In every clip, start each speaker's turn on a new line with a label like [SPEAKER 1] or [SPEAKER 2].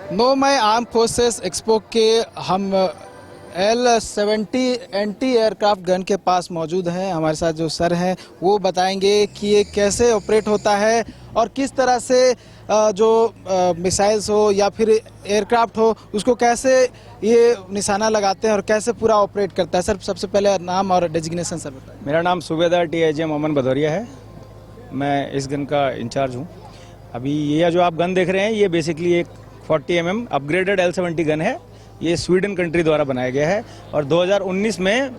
[SPEAKER 1] 9 मई arm forces expo के हम L-70 anti aircraft gun के पास मौजूद हैं। हमारे साथ जो सर हैं वो बताएंगे कि ये कैसे ऑपरेट होता है और किस तरह से जो मिसाइल्स हो या फिर एयरक्राफ्ट हो उसको कैसे ये निशाना लगाते हैं और कैसे पूरा ऑपरेट करता है। सर सबसे पहले नाम और डेजिग्नेशन सर बताएं।
[SPEAKER 2] मेरा नाम सूबेदार TIGM अमन भदौरिया है। मैं इस गन का इंचार्ज हूँ। अभी ये जो आप गन देख रहे हैं ये बेसिकली एक 40 mm अपग्रेडेड L-70 गन है। ये स्वीडन कंट्री द्वारा बनाया गया है और 2019 में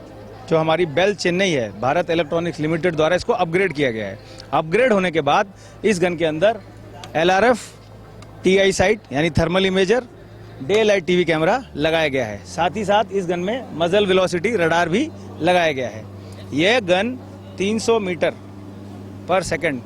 [SPEAKER 2] जो हमारी बेल चेन्नई है भारत इलेक्ट्रॉनिक्स लिमिटेड द्वारा इसको अपग्रेड किया गया है। अपग्रेड होने के बाद इस गन के अंदर LRF TI साइट यानी thermal imager day light TV camera लगाया गया है। साथ ही साथ इस गन में मजल वेलोसिटी रडार भी लगाया गया है। यह गन 300 मीटर पर सेकंड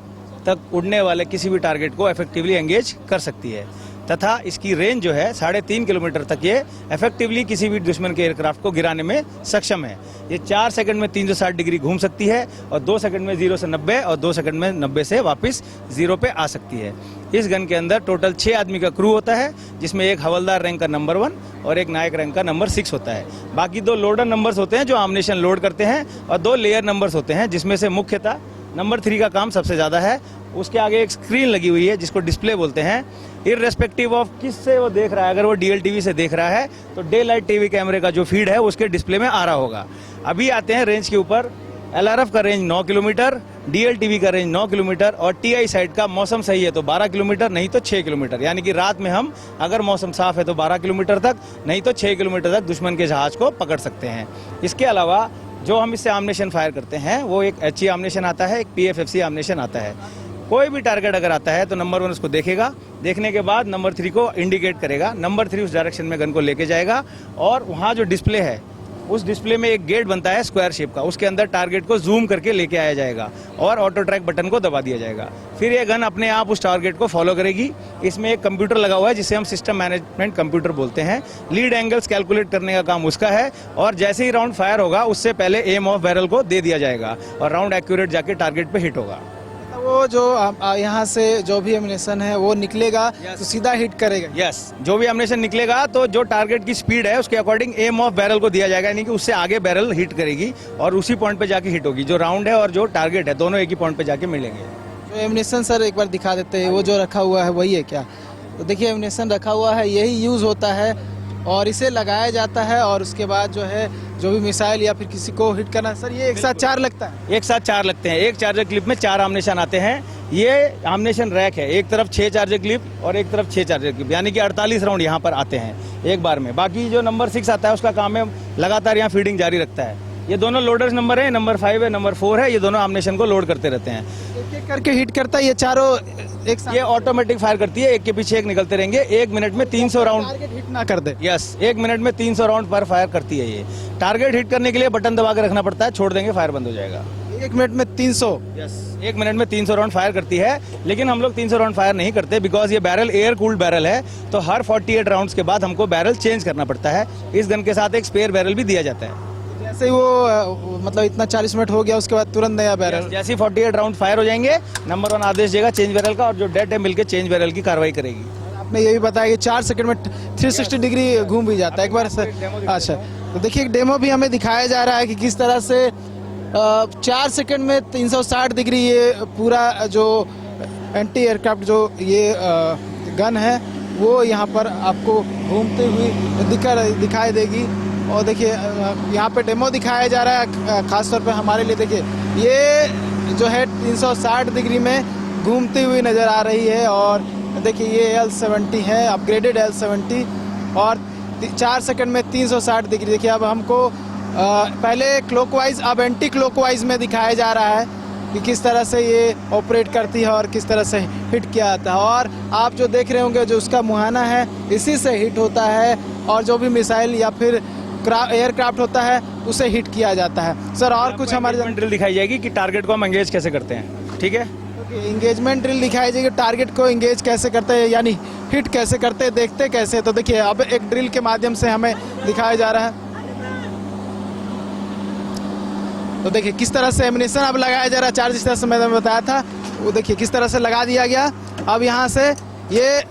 [SPEAKER 2] तक उड़ने वाले किसी भी टारगेट को इफेक्टिवली एंगेज कर सकती है तथा इसकी रेंज जो है 3.5 किलोमीटर तक ये इफेक्टिवली किसी भी दुश्मन के एयरक्राफ्ट को गिराने में सक्षम है। ये 4 सेकंड में 360 डिग्री घूम सकती है और 2 सेकंड में 0 से 90 और 2 सेकंड में 90 से वापस 0 पे आ सकती है। इस गन के अंदर टोटल 6 आदमी का क्रू होता है जिसमें एक हवलदार रैंक का नंबर 1 और एक नायक रैंक का नंबर 6 होता है। बाकी 2 लोडर नंबर्स होते हैं जो आमनेशन लोड करते हैं और 2 लेयर नंबर्स होते हैं जिसमें से मुख्यतः नंबर 3 का काम सबसे ज़्यादा है। उसके आगे एक स्क्रीन लगी हुई है जिसको डिस्प्ले बोलते हैं। इररेस्पेक्टिव ऑफ किस से वो देख रहा है, अगर वो DLTV से देख रहा है तो डे लाइट TV कैमरे का जो फीड है उसके डिस्प्ले में आ रहा होगा। अभी आते हैं रेंज के ऊपर। LRF का रेंज 9 किलोमीटर, DLTV का रेंज 9 किलोमीटर और TI साइड का मौसम सही है तो 12 किलोमीटर नहीं तो 6 किलोमीटर, यानी कि रात में हम अगर मौसम साफ है तो 12 किलोमीटर तक नहीं तो 6 किलोमीटर तक दुश्मन के जहाज को पकड़ सकते हैं। इसके अलावा जो हम इससे आमनेशन फायर करते हैं वो एक HE आमनेशन आता है, एक PFFC आमनेशन आता है। कोई भी टारगेट अगर आता है तो नंबर 1 उसको देखेगा, देखने के बाद नंबर 3 को इंडिकेट करेगा, नंबर 3 उस डायरेक्शन में गन को लेके जाएगा और वहाँ जो डिस्प्ले है उस डिस्प्ले में एक गेट बनता है स्क्वायर शेप का, उसके अंदर टारगेट को जूम करके लेके आया जाएगा और ऑटो ट्रैक बटन को दबा दिया जाएगा। फिर ये गन अपने आप उस टारगेट को फॉलो करेगी। इसमें एक कंप्यूटर लगा हुआ है जिसे हम सिस्टम मैनेजमेंट कंप्यूटर बोलते हैं। लीड एंगल्स कैलकुलेट करने का काम उसका है और जैसे ही राउंड फायर होगा उससे पहले एम ऑफ बैरल को दे दिया जाएगा और राउंड एक्यूरेट जाके टारगेट पे हिट होगा।
[SPEAKER 1] वो जो यहाँ से जो भी एमिनेशन है वो निकलेगा तो सीधा हिट करेगा।
[SPEAKER 2] यस, जो भी एमिनेशन निकलेगा तो जो टारगेट की स्पीड है उसके अकॉर्डिंग एम ऑफ बैरल को दिया जाएगा, यानी कि उससे आगे बैरल हिट करेगी और उसी पॉइंट पे जाके हिट होगी। जो राउंड है और जो टारगेट है दोनों एक ही पॉइंट पे जाके मिलेंगे।
[SPEAKER 1] जो एमिनेशन सर एक बार दिखा देते हैं, वो जो रखा हुआ है वही है क्या? तो देखिए एमिनेशन रखा हुआ है, यही यूज़ होता है और इसे लगाया जाता है और उसके बाद जो है जो भी मिसाइल या फिर किसी को हिट करना। सर ये एक साथ 4 लगता है?
[SPEAKER 2] एक साथ 4 लगते हैं। एक चार्जर क्लिप में 4 आमनेशन आते हैं। ये आमनेशन रैक है, एक तरफ 6 चार्जर क्लिप और एक तरफ 6 चार्जर क्लिप, यानी कि 48 राउंड यहाँ पर आते हैं एक बार में। बाकी जो नंबर 6 आता है उसका काम है लगातार यहाँ फीडिंग जारी रखता है। ये दोनों लोडर्स नंबर है, नंबर 5 है, नंबर 4 है। ये दोनों आमनेशन को लोड करते रहते हैं।
[SPEAKER 1] एक एक करके हिट करता है ये चारों एक साथ?
[SPEAKER 2] ये ऑटोमेटिक फायर करती है, एक के पीछे एक निकलते रहेंगे। 1 मिनट में 300 राउंड
[SPEAKER 1] टारगेट हिट ना कर दे।
[SPEAKER 2] यस, 1 मिनट में 300 राउंड पर फायर करती है। ये टारगेट हिट करने के लिए बटन दबा के रखना पड़ता है, छोड़ देंगे फायर बंद हो जाएगा।
[SPEAKER 1] 1 मिनट में 300?
[SPEAKER 2] यस, 1 मिनट में 300 राउंड फायर करती है। लेकिन हम लोग 300 राउंड फायर नहीं करते बिकॉज ये बैरल एयर कूल्ड बैरल है, तो हर 48 राउंड्स के बाद हमको बैरल चेंज करना पड़ता है। इस गन के साथ एक स्पेयर बैरल भी दिया जाता है।
[SPEAKER 1] जैसे ही वो मतलब इतना 40 मिनट हो गया उसके बाद तुरंत नया बैरल?
[SPEAKER 2] जैसे 48 राउंड फायर हो जाएंगे नंबर 1 आदेश देगा चेंज बैरल का और जो डेड है मिलकर चेंज बैरल की कार्रवाई करेगी।
[SPEAKER 1] आपने ये भी बताया कि 4 सेकंड में 360 डिग्री घूम भी जाता है एक बार से। अच्छा, तो देखिए एक डेमो भी हमें दिखाया जा रहा है कि किस तरह से 4 सेकंड में 360 डिग्री ये पूरा जो एंटी एयरक्राफ्ट जो ये गन है वो यहाँ पर आपको घूमते हुई दिखाई देगी। और देखिए यहाँ पे डेमो दिखाया जा रहा है खास तौर पे हमारे लिए। देखिए ये जो है 360 डिग्री में घूमती हुई नज़र आ रही है और देखिए ये L-70 है, अपग्रेडेड L-70 और 4 सेकंड में 360 डिग्री। देखिए अब हमको पहले क्लॉकवाइज अब एंटी क्लॉकवाइज में दिखाया जा रहा है कि किस तरह से ये ऑपरेट करती है और किस तरह से हिट किया जाता है। और आप जो देख रहे होंगे जो उसका मुहाना है इसी से हिट होता है और जो भी मिसाइल या फिर एयरक्राफ्ट होता है उसे हिट किया जाता है। सर और कुछ हमारे
[SPEAKER 2] ड्रिल दिखाई जाएगी कि टारगेट को हम एंगेज कैसे करते हैं, ठीक है?
[SPEAKER 1] इंगेजमेंट ड्रिल दिखाई जाएगी, टारगेट को इंगेज कैसे करते हैं यानी हिट कैसे करते हैं, देखते कैसे। तो देखिए अब एक ड्रिल के माध्यम से हमें दिखाया जा रहा है। तो देखिए किस तरह से एमिनेशन अब लगाया जा रहा है। 4 जिस तरह से मैंने बताया था वो देखिए किस तरह से लगा दिया गया। अब यहाँ से ये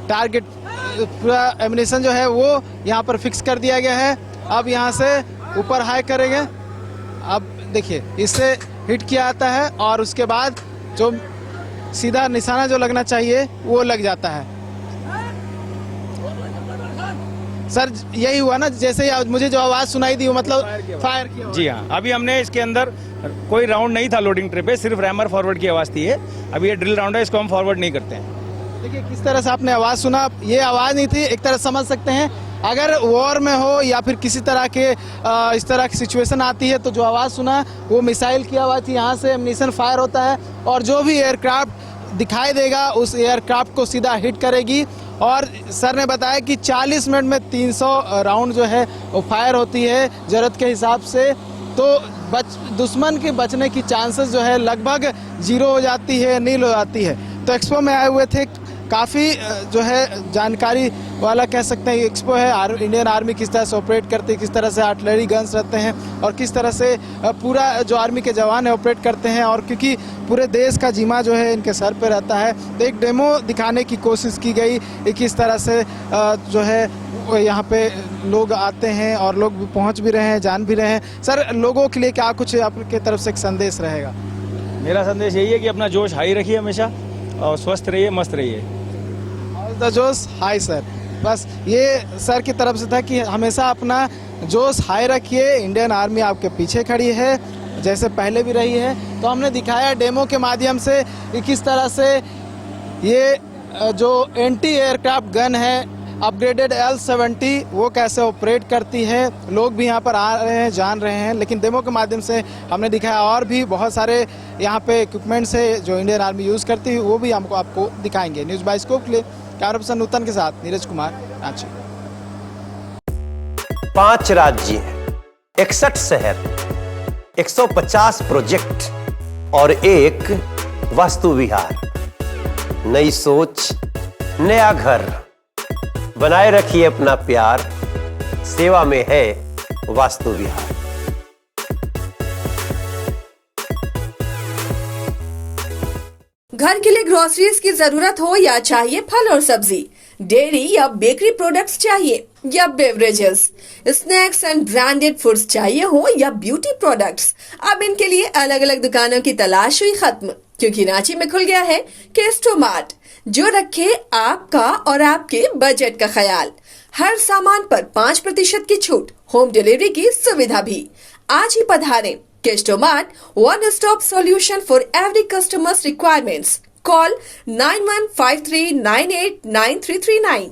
[SPEAKER 1] टारगेट पूरा एमिनेशन जो है वो यहाँ पर फिक्स कर दिया गया है। अब यहाँ से ऊपर हाई करेंगे। अब देखिए इससे हिट किया जाता है और उसके बाद जो सीधा निशाना जो लगना चाहिए वो लग जाता है। सर यही हुआ ना, जैसे ही मुझे जो आवाज़ सुनाई दी वो मतलब फायर किया।
[SPEAKER 2] जी हाँ, अभी हमने इसके अंदर कोई राउंड नहीं था लोडिंग ट्रे पे, सिर्फ रैमर फॉरवर्ड की आवाज़ थी। अभी ये ड्रिल राउंड है, इसको हम फॉरवर्ड नहीं करते हैं।
[SPEAKER 1] देखिए किस तरह से आपने आवाज़ सुना, ये आवाज़ नहीं थी। एक तरह समझ सकते हैं अगर वॉर में हो या फिर किसी तरह के इस तरह की सिचुएशन आती है तो जो आवाज़ सुना वो मिसाइल की आवाज़ थी। यहाँ से एमिनेशन फायर होता है और जो भी एयरक्राफ्ट दिखाई देगा उस एयरक्राफ्ट को सीधा हिट करेगी। और सर ने बताया कि 40 मिनट में 300 राउंड जो है वो फायर होती है ज़रूरत के हिसाब से। तो दुश्मन के बचने की चांसेस जो है लगभग 0 हो जाती है, नील हो जाती है। तो एक्सपो में आए हुए थे, काफ़ी जो है जानकारी वाला कह सकते हैं एक्सपो है। इंडियन आर्मी किस तरह से ऑपरेट करती है, किस तरह से आर्टिलरी गन्स रहते हैं और किस तरह से पूरा जो आर्मी के जवान है ऑपरेट करते हैं। और क्योंकि पूरे देश का जिम्मा जो है इनके सर पे रहता है, तो एक डेमो दिखाने की कोशिश की गई किस तरह से जो है यहाँ पे लोग आते हैं और लोग पहुँच भी रहे हैं, जान भी रहे हैं। सर लोगों के लिए क्या कुछ आपके तरफ से एक संदेश रहेगा?
[SPEAKER 2] मेरा संदेश यही है कि अपना जोश हाई रखिए हमेशा और स्वस्थ रहिए, मस्त रहिए।
[SPEAKER 1] द जोश हाई सर, बस ये सर की तरफ से था कि हमेशा अपना जोश हाई रखिए। इंडियन आर्मी आपके पीछे खड़ी है जैसे पहले भी रही है। तो हमने दिखाया डेमो के माध्यम से कि किस तरह से ये जो एंटी एयरक्राफ्ट गन है अपग्रेडेड L-70 वो कैसे ऑपरेट करती है। लोग भी यहाँ पर आ रहे हैं, जान रहे हैं। लेकिन डेमो के माध्यम से हमने दिखाया और भी बहुत सारे यहाँ पे इक्विपमेंट्स है जो इंडियन आर्मी यूज़ करती है, वो भी हमको आपको दिखाएंगे। न्यूज़ बाइस्कोप के लिए कैमरा पर्सन नूतन के साथ नीरज कुमार, रांची।
[SPEAKER 3] 5 राज्य, 61 शहर, 150 प्रोजेक्ट और एक वास्तु विहार। नई सोच, नया घर, बनाए रखिए अपना प्यार, सेवा में है वास्तु विहार।
[SPEAKER 4] घर के लिए ग्रोसरीज की जरूरत हो या चाहिए फल और सब्जी, डेयरी या बेकरी प्रोडक्ट्स चाहिए या beverages, snacks and branded foods चाहिए हो या ब्यूटी प्रोडक्ट्स, अब इनके लिए अलग अलग दुकानों की तलाश हुई खत्म, क्योंकि रांची में खुल गया है केस्टो मार्ट, जो रखे आपका और आपके बजट का ख्याल। हर सामान पर 5% की छूट, होम डिलीवरी की सुविधा भी। आज ही पधारें Kesto mart, one stop solution for every customer's requirements. Call 9153989339.